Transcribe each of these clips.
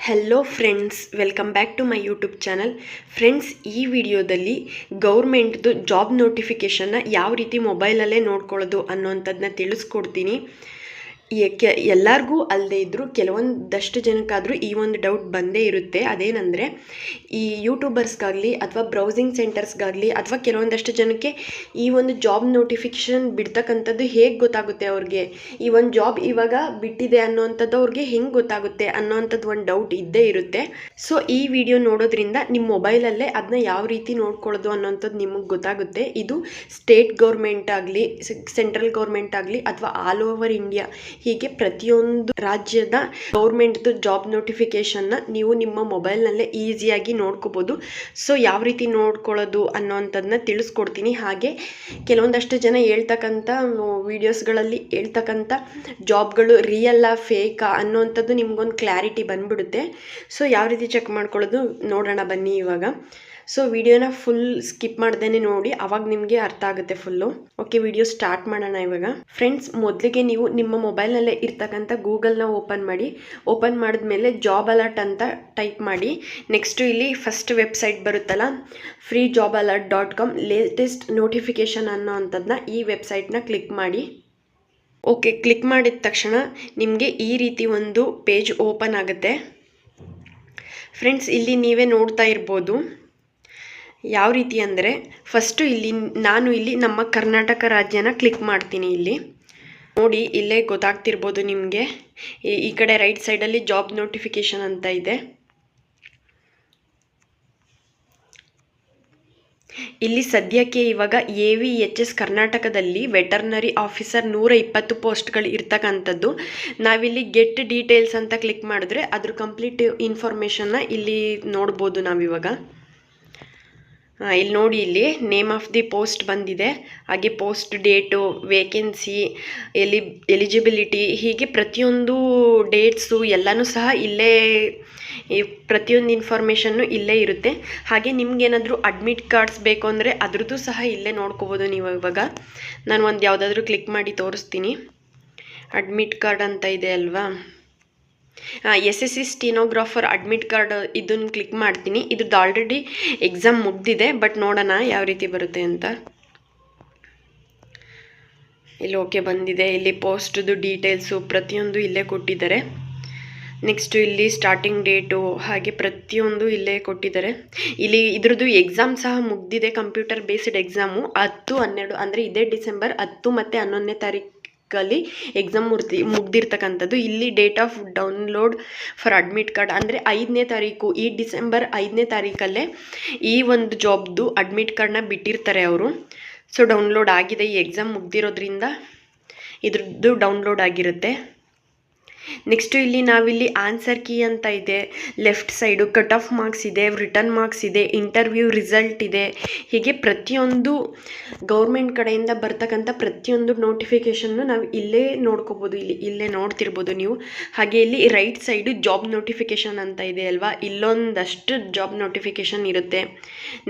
Hello friends, welcome back to my YouTube channel. Friends, ಈ ವಿಡಿಯೋದಲ್ಲಿ ಗೌರ್ಮೆಂಟ್ದು ಜಾಬ್ ನೋಟಿಫಿಕೇಷನ್ನ ಯಾವ ರೀತಿ ಮೊಬೈಲಲ್ಲೇ ನೋಡ್ಕೊಳ್ಳೋದು ಅನ್ನೋವಂಥದ್ದನ್ನ ತಿಳಿಸ್ಕೊಡ್ತೀನಿ. ಎಲ್ಲರಿಗೂ ಅಲ್ಲದೆ ಇದ್ದರೂ ಕೆಲವೊಂದಷ್ಟು ಜನಕ್ಕಾದರೂ ಈ ಒಂದು ಡೌಟ್ ಬಂದೇ ಇರುತ್ತೆ. ಅದೇನೆಂದರೆ, ಈ ಯೂಟ್ಯೂಬರ್ಸ್ಗಾಗಲಿ ಅಥವಾ ಬ್ರೌಸಿಂಗ್ ಸೆಂಟರ್ಸ್ಗಾಗಲಿ ಅಥವಾ ಕೆಲವೊಂದಷ್ಟು ಜನಕ್ಕೆ ಈ ಒಂದು ಜಾಬ್ ನೋಟಿಫಿಕೇಷನ್ ಬಿಡ್ತಕ್ಕಂಥದ್ದು ಹೇಗೆ ಗೊತ್ತಾಗುತ್ತೆ, ಅವ್ರಿಗೆ ಈ ಒಂದು ಜಾಬ್ ಇವಾಗ ಬಿಟ್ಟಿದೆ ಅನ್ನೋವಂಥದ್ದು ಅವ್ರಿಗೆ ಹೆಂಗೆ ಗೊತ್ತಾಗುತ್ತೆ ಅನ್ನೋವಂಥದ್ದು ಒಂದು ಡೌಟ್ ಇದ್ದೇ ಇರುತ್ತೆ. ಸೊ ಈ ವಿಡಿಯೋ ನೋಡೋದ್ರಿಂದ ನಿಮ್ಮ ಮೊಬೈಲಲ್ಲೇ ಅದನ್ನ ಯಾವ ರೀತಿ ನೋಡ್ಕೊಳ್ಳೋದು ಅನ್ನೋವಂಥದ್ದು ನಿಮಗೆ ಗೊತ್ತಾಗುತ್ತೆ. ಇದು ಸ್ಟೇಟ್ ಗೌರ್ಮೆಂಟ್ ಆಗಲಿ, ಸೆಂಟ್ರಲ್ ಗೌರ್ಮೆಂಟ್ ಆಗಲಿ ಅಥವಾ ಆಲ್ ಓವರ್ ಇಂಡಿಯಾ, ಹೀಗೆ ಪ್ರತಿಯೊಂದು ರಾಜ್ಯದ ಗೌರ್ಮೆಂಟ್ದು ಜಾಬ್ ನೋಟಿಫಿಕೇಷನ್ನ ನೀವು ನಿಮ್ಮ ಮೊಬೈಲ್ನಲ್ಲೇ ಈಸಿಯಾಗಿ ನೋಡ್ಕೋಬೋದು. ಸೊ ಯಾವ ರೀತಿ ನೋಡ್ಕೊಳ್ಳೋದು ಅನ್ನೋವಂಥದ್ದನ್ನ ತಿಳಿಸ್ಕೊಡ್ತೀನಿ. ಹಾಗೆ ಕೆಲವೊಂದಷ್ಟು ಜನ ಹೇಳ್ತಕ್ಕಂಥ ವೀಡಿಯೋಸ್ಗಳಲ್ಲಿ ಹೇಳ್ತಕ್ಕಂಥ ಜಾಬ್ಗಳು ರಿಯಲ್ಲಾ ಫೇಕಾ ಅನ್ನೋವಂಥದ್ದು ನಿಮ್ಗೊಂದು ಕ್ಲಾರಿಟಿ ಬಂದ್ಬಿಡುತ್ತೆ. ಸೊ ಯಾವ ರೀತಿ ಚೆಕ್ ಮಾಡ್ಕೊಳ್ಳೋದು ನೋಡೋಣ ಬನ್ನಿ ಇವಾಗ. ಸೊ ವಿಡಿಯೋನ ಫುಲ್ ಸ್ಕಿಪ್ ಮಾಡ್ದೇನೆ ನೋಡಿ, ಅವಾಗ ನಿಮಗೆ ಅರ್ಥ ಆಗುತ್ತೆ ಫುಲ್ಲು. ಓಕೆ, ವಿಡಿಯೋ ಸ್ಟಾರ್ಟ್ ಮಾಡೋಣ ಇವಾಗ. ಫ್ರೆಂಡ್ಸ್, ಮೊದಲಿಗೆ ನೀವು ನಿಮ್ಮ ಮೊಬೈಲ್ನಲ್ಲೇ ಇರ್ತಕ್ಕಂಥ ಗೂಗಲ್ನ ಓಪನ್ ಮಾಡಿ. ಓಪನ್ ಮಾಡಿದ್ಮೇಲೆ ಜಾಬ್ ಅಲರ್ಟ್ ಅಂತ ಟೈಪ್ ಮಾಡಿ. ನೆಕ್ಸ್ಟು ಇಲ್ಲಿ ಫಸ್ಟ್ ವೆಬ್ಸೈಟ್ ಬರುತ್ತಲ್ಲ, freejobalert.com, ಲೇಟೆಸ್ಟ್ ನೋಟಿಫಿಕೇಷನ್ ಅನ್ನೋ ಅಂಥದ್ದನ್ನ ಈ ವೆಬ್ಸೈಟ್ನ ಕ್ಲಿಕ್ ಮಾಡಿ. ಓಕೆ, ಕ್ಲಿಕ್ ಮಾಡಿದ ತಕ್ಷಣ ನಿಮಗೆ ಈ ರೀತಿ ಒಂದು ಪೇಜ್ ಓಪನ್ ಆಗುತ್ತೆ. ಫ್ರೆಂಡ್ಸ್, ಇಲ್ಲಿ ನೀವೇ ನೋಡ್ತಾ ಇರ್ಬೋದು ಯಾವ ರೀತಿ ಅಂದರೆ, ಫಸ್ಟು ನಾನು ಇಲ್ಲಿ ನಮ್ಮ ಕರ್ನಾಟಕ ರಾಜ್ಯನ ಕ್ಲಿಕ್ ಮಾಡ್ತೀನಿ. ಇಲ್ಲಿ ನೋಡಿ, ಇಲ್ಲೇ ಗೊತ್ತಾಗ್ತಿರ್ಬೋದು ನಿಮಗೆ. ಈ ಕಡೆ ರೈಟ್ ಸೈಡಲ್ಲಿ ಜಾಬ್ ನೋಟಿಫಿಕೇಷನ್ ಅಂತ ಇದೆ. ಇಲ್ಲಿ ಸದ್ಯಕ್ಕೆ ಇವಾಗ AVHS ಕರ್ನಾಟಕದಲ್ಲಿ ವೆಟರ್ನರಿ ಆಫೀಸರ್ 120 ಪೋಸ್ಟ್ಗಳು ಇರ್ತಕ್ಕಂಥದ್ದು. ನಾವಿಲ್ಲಿ ಗೆಟ್ ಡೀಟೇಲ್ಸ್ ಅಂತ ಕ್ಲಿಕ್ ಮಾಡಿದ್ರೆ ಅದ್ರ ಕಂಪ್ಲೀಟ್ ಇನ್ಫಾರ್ಮೇಷನ್ನ ಇಲ್ಲಿ ನೋಡ್ಬೋದು ನಾವಿವಾಗ. ಇಲ್ಲಿ ನೋಡಿ, ಇಲ್ಲಿ ನೇಮ್ ಆಫ್ ದಿ ಪೋಸ್ಟ್ ಬಂದಿದೆ, ಹಾಗೆ ಪೋಸ್ಟ್ ಡೇಟು, ವೇಕೆನ್ಸಿ, ಎಲಿಜಿಬಿಲಿಟಿ, ಹೀಗೆ ಪ್ರತಿಯೊಂದು ಡೇಟ್ಸು ಎಲ್ಲನೂ ಸಹ ಇಲ್ಲೇ, ಪ್ರತಿಯೊಂದು ಇನ್ಫಾರ್ಮೇಷನ್ನು ಇಲ್ಲೇ ಇರುತ್ತೆ. ಹಾಗೆ ನಿಮ್ಗೇನಾದರೂ ಅಡ್ಮಿಟ್ ಕಾರ್ಡ್ಸ್ ಬೇಕು ಅಂದರೆ ಅದ್ರದ್ದು ಸಹ ಇಲ್ಲೇ ನೋಡ್ಕೋಬೋದು ನೀವು. ಇವಾಗ ನಾನು ಒಂದು ಯಾವುದಾದ್ರೂ ಕ್ಲಿಕ್ ಮಾಡಿ ತೋರಿಸ್ತೀನಿ. ಅಡ್ಮಿಟ್ ಕಾರ್ಡ್ ಅಂತ ಇದೆ ಅಲ್ವಾ, SSC ಸ್ಟೆನೋಗ್ರಾಫರ್ ಅಡ್ಮಿಟ್ ಕಾರ್ಡ್, ಇದನ್ನು ಕ್ಲಿಕ್ ಮಾಡ್ತೀನಿ. ಇದ್ರದ್ದು ಆಲ್ರೆಡಿ ಎಕ್ಸಾಮ್ ಮುಗ್ದಿದೆ, ಬಟ್ ನೋಡೋಣ ಯಾವ ರೀತಿ ಬರುತ್ತೆ ಅಂತ. ಇಲ್ಲಿ ಓಕೆ ಬಂದಿದೆ. ಇಲ್ಲಿ ಪೋಸ್ಟ್ದು ಡೀಟೇಲ್ಸು ಪ್ರತಿಯೊಂದು ಇಲ್ಲೇ ಕೊಟ್ಟಿದ್ದಾರೆ. ನೆಕ್ಸ್ಟು ಇಲ್ಲಿ ಸ್ಟಾರ್ಟಿಂಗ್ ಡೇಟು, ಹಾಗೆ ಪ್ರತಿಯೊಂದು ಇಲ್ಲೇ ಕೊಟ್ಟಿದ್ದಾರೆ. ಇಲ್ಲಿ ಇದ್ರದ್ದು ಎಕ್ಸಾಮ್ ಸಹ ಮುಗ್ದಿದೆ, ಕಂಪ್ಯೂಟರ್ ಬೇಸ್ಡ್ ಎಕ್ಸಾಮು 10, 12 ಅಂದರೆ ಇದೇ ಡಿಸೆಂಬರ್ 10 ಮತ್ತು 11ನೇ ತಾರೀಕಲ್ಲಿ ಎಕ್ಸಾಮ್ ಮುಗ್ದಿರ್ತಕ್ಕಂಥದ್ದು. ಇಲ್ಲಿ date of download for admit card ಅಂದರೆ 5ನೇ ತಾರೀಕು, ಈ ಡಿಸೆಂಬರ್ 5ನೇ ತಾರೀಕಲ್ಲೇ ಈ ಒಂದು ಜಾಬ್ದು ಅಡ್ಮಿಟ್ ಕಾರ್ಡ್ನ ಬಿಟ್ಟಿರ್ತಾರೆ ಅವರು. ಸೊ ಡೌನ್ಲೋಡ್ ಆಗಿದೆ, ಈ ಎಕ್ಸಾಮ್ ಮುಗ್ದಿರೋದ್ರಿಂದ ಇದ್ರದ್ದು ಡೌನ್ಲೋಡ್ ಆಗಿರುತ್ತೆ. ನೆಕ್ಸ್ಟು ಇಲ್ಲಿ ನಾವಿಲ್ಲಿ ಆನ್ಸರ್ ಕೀ ಅಂತ ಇದೆ, left side cut off marks ಇದೆ, ರಿಟರ್ನ್ ಮಾರ್ಕ್ಸ್ ಇದೆ, ಇಂಟರ್ವ್ಯೂ ರಿಸಲ್ಟ್ ಇದೆ, ಹೀಗೆ ಪ್ರತಿಯೊಂದು ಗೌರ್ಮೆಂಟ್ ಕಡೆಯಿಂದ ಬರ್ತಕ್ಕಂಥ ಪ್ರತಿಯೊಂದು ನೋಟಿಫಿಕೇಷನ್ನು ನಾವು ಇಲ್ಲೇ ನೋಡ್ಕೋಬೋದು. ಇಲ್ಲೇ ನೋಡ್ತಿರ್ಬೋದು ನೀವು. ಹಾಗೆ ಇಲ್ಲಿ ರೈಟ್ ಸೈಡು ಜಾಬ್ ನೋಟಿಫಿಕೇಷನ್ ಅಂತ ಇದೆ ಅಲ್ವಾ, ಇಲ್ಲೊಂದಷ್ಟು ಜಾಬ್ ನೋಟಿಫಿಕೇಷನ್ ಇರುತ್ತೆ.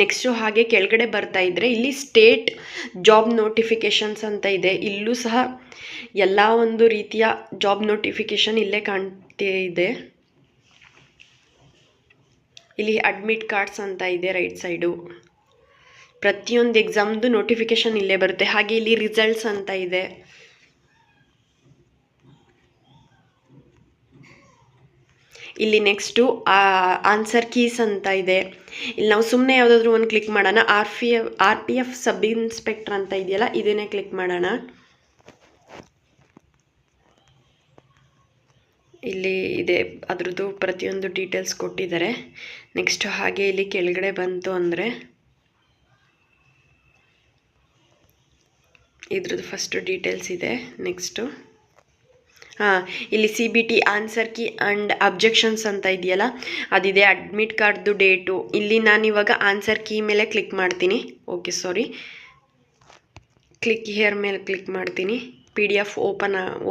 ನೆಕ್ಸ್ಟು ಹಾಗೆ ಕೆಳಗಡೆ ಬರ್ತಾ ಇದ್ದರೆ ಇಲ್ಲಿ ಸ್ಟೇಟ್ ಜಾಬ್ ನೋಟಿಫಿಕೇಷನ್ಸ್ ಅಂತ ಇದೆ. ಇಲ್ಲೂ ಸಹ ಎಲ್ಲ ಒಂದು ರೀತಿಯ ಜಾಬ್ ನೋಟಿಫಿಕೇಷನ್ ಇಲ್ಲೇ ಕಾಣ್ತಾ ಇದೆ. ಇಲ್ಲಿ ಅಡ್ಮಿಟ್ ಕಾರ್ಡ್ಸ್ ಅಂತ ಇದೆ ರೈಟ್ ಸೈಡು, ಪ್ರತಿಯೊಂದು ಎಕ್ಸಾಮ್ದು ನೋಟಿಫಿಕೇಷನ್ ಇಲ್ಲೇ ಬರುತ್ತೆ. ಹಾಗೆ ಇಲ್ಲಿ ರಿಸಲ್ಟ್ಸ್ ಅಂತ ಇದೆ. ಇಲ್ಲಿ ನೆಕ್ಸ್ಟು ಆನ್ಸರ್ ಕೀಸ್ ಅಂತ ಇದೆ. ಇಲ್ಲಿ ನಾವು ಸುಮ್ಮನೆ ಯಾವುದಾದ್ರೂ ಒಂದು ಕ್ಲಿಕ್ ಮಾಡೋಣ. RPF ಸಬ್ ಇನ್ಸ್ಪೆಕ್ಟರ್ ಅಂತ ಇದೆಯಲ್ಲ, ಇದನ್ನೇ ಕ್ಲಿಕ್ ಮಾಡೋಣ. ಇಲ್ಲಿ ಇದೆ, ಅದ್ರದ್ದು ಪ್ರತಿಯೊಂದು ಡೀಟೇಲ್ಸ್ ಕೊಟ್ಟಿದ್ದಾರೆ. ನೆಕ್ಸ್ಟ್ ಹಾಗೆ ಇಲ್ಲಿ ಕೆಳಗಡೆ ಬಂತು ಅಂದರೆ ಇದ್ರದ್ದು ಫಸ್ಟ್ ಡೀಟೇಲ್ಸ್ ಇದೆ. ನೆಕ್ಸ್ಟು ಇಲ್ಲಿ CBT answer key and objections ಅಂತ ಇದೆಯಲ್ಲ, ಅದಿದೆ. ಅಡ್ಮಿಟ್ ಕಾರ್ಡ್ದು ಡೇಟು, ಇಲ್ಲಿ ನಾನಿವಾಗ ಆನ್ಸರ್ ಕೀ ಮೇಲೆ ಕ್ಲಿಕ್ ಮಾಡ್ತೀನಿ. ಕ್ಲಿಕ್ ಹಿಯರ್ ಮೇಲೆ ಕ್ಲಿಕ್ ಮಾಡ್ತೀನಿ. PDF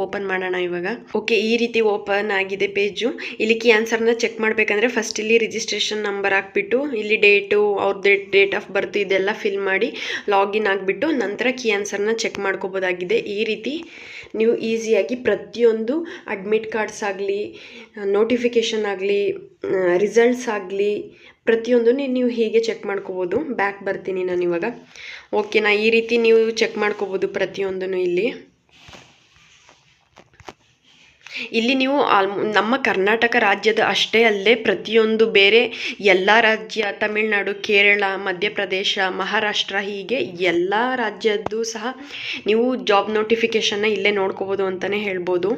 ಓಪನ್ ಮಾಡೋಣ ಇವಾಗ. ಓಕೆ, ಈ ರೀತಿ ಓಪನ್ ಆಗಿದೆ ಪೇಜು. ಇಲ್ಲಿ ಕೀ ಆನ್ಸರ್ನ ಚೆಕ್ ಮಾಡಬೇಕಂದ್ರೆ ಫಸ್ಟ್ ಇಲ್ಲಿ ರಿಜಿಸ್ಟ್ರೇಷನ್ ನಂಬರ್ ಹಾಕ್ಬಿಟ್ಟು ಇಲ್ಲಿ ಡೇಟು ಅವ್ರದ್ದು ಡೇಟ್ ಆಫ್ ಬರ್ತ್ ಇದೆಲ್ಲ ಫಿಲ್ ಮಾಡಿ ಲಾಗಿನ್ ಆಗಿಬಿಟ್ಟು ನಂತರ ಕೀ ಆನ್ಸರ್ನ ಚೆಕ್ ಮಾಡ್ಕೋಬೋದಾಗಿದೆ. ಈ ರೀತಿ ನೀವು ಈಸಿಯಾಗಿ ಪ್ರತಿಯೊಂದು ಅಡ್ಮಿಟ್ ಕಾರ್ಡ್ಸ್ ಆಗಲಿ, ನೋಟಿಫಿಕೇಷನ್ ಆಗಲಿ, ರಿಸಲ್ಟ್ಸ್ ಆಗಲಿ ಪ್ರತಿಯೊಂದನ್ನು ನೀವು ಹೀಗೆ ಚೆಕ್ ಮಾಡ್ಕೋಬೋದು. ಬ್ಯಾಕ್ ಬರ್ತೀನಿ ನಾನು ಇವಾಗ. ಓಕೆನಾ, ಈ ರೀತಿ ನೀವು ಚೆಕ್ ಮಾಡ್ಕೋಬೋದು ಪ್ರತಿಯೊಂದನ್ನು. ಇಲ್ಲಿ ನೀವು ನಮ್ಮ ಕರ್ನಾಟಕ ರಾಜ್ಯದ ಅಷ್ಟೇ ಅಲ್ಲದೆ ಪ್ರತಿಯೊಂದು ಬೇರೆ ಎಲ್ಲ ರಾಜ್ಯ, ತಮಿಳುನಾಡು, ಕೇರಳ, ಮಧ್ಯಪ್ರದೇಶ, ಮಹಾರಾಷ್ಟ್ರ ಹೀಗೆ ಎಲ್ಲ ರಾಜ್ಯದ್ದು ಸಹ ನೀವು ಜಾಬ್ ನೋಟಿಫಿಕೇಷನ್ನ ಇಲ್ಲೇ ನೋಡ್ಕೋಬೋದು ಅಂತಲೇ ಹೇಳ್ಬೋದು.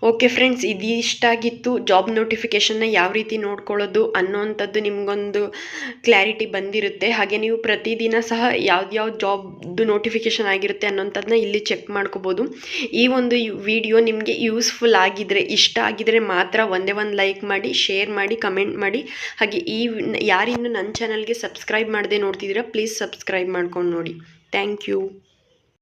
ಓಕೆ ಫ್ರೆಂಡ್ಸ್, ಇದಿಷ್ಟಾಗಿತ್ತು ಜಾಬ್ ನೋಟಿಫಿಕೇಷನ್ನ ಯಾವ ರೀತಿ ನೋಡ್ಕೊಳ್ಳೋದು ಅನ್ನೋವಂಥದ್ದು ನಿಮಗೊಂದು ಕ್ಲಾರಿಟಿ ಬಂದಿರುತ್ತೆ. ಹಾಗೆ ನೀವು ಪ್ರತಿದಿನ ಸಹ ಯಾವ್ದು ಜಾಬ್ದು ನೋಟಿಫಿಕೇಷನ್ ಆಗಿರುತ್ತೆ ಅನ್ನೋಂಥದ್ದನ್ನ ಇಲ್ಲಿ ಚೆಕ್ ಮಾಡ್ಕೋಬೋದು. ಈ ಒಂದು ವಿಡಿಯೋ ನಿಮಗೆ ಯೂಸ್ಫುಲ್ ಆಗಿದ್ರೆ, ಇಷ್ಟ ಆಗಿದ್ರೆ ಮಾತ್ರ ಒಂದೇ ಒಂದು ಲೈಕ್ ಮಾಡಿ, ಶೇರ್ ಮಾಡಿ, ಕಮೆಂಟ್ ಮಾಡಿ. ಹಾಗೆ ಯಾರಿನ್ನು ನನ್ನ ಚಾನಲ್ಗೆ ಸಬ್ಸ್ಕ್ರೈಬ್ ಮಾಡದೆ ನೋಡ್ತಿದ್ದೀರಾ ಪ್ಲೀಸ್ ಸಬ್ಸ್ಕ್ರೈಬ್ ಮಾಡ್ಕೊಂಡು ನೋಡಿ. Thank you.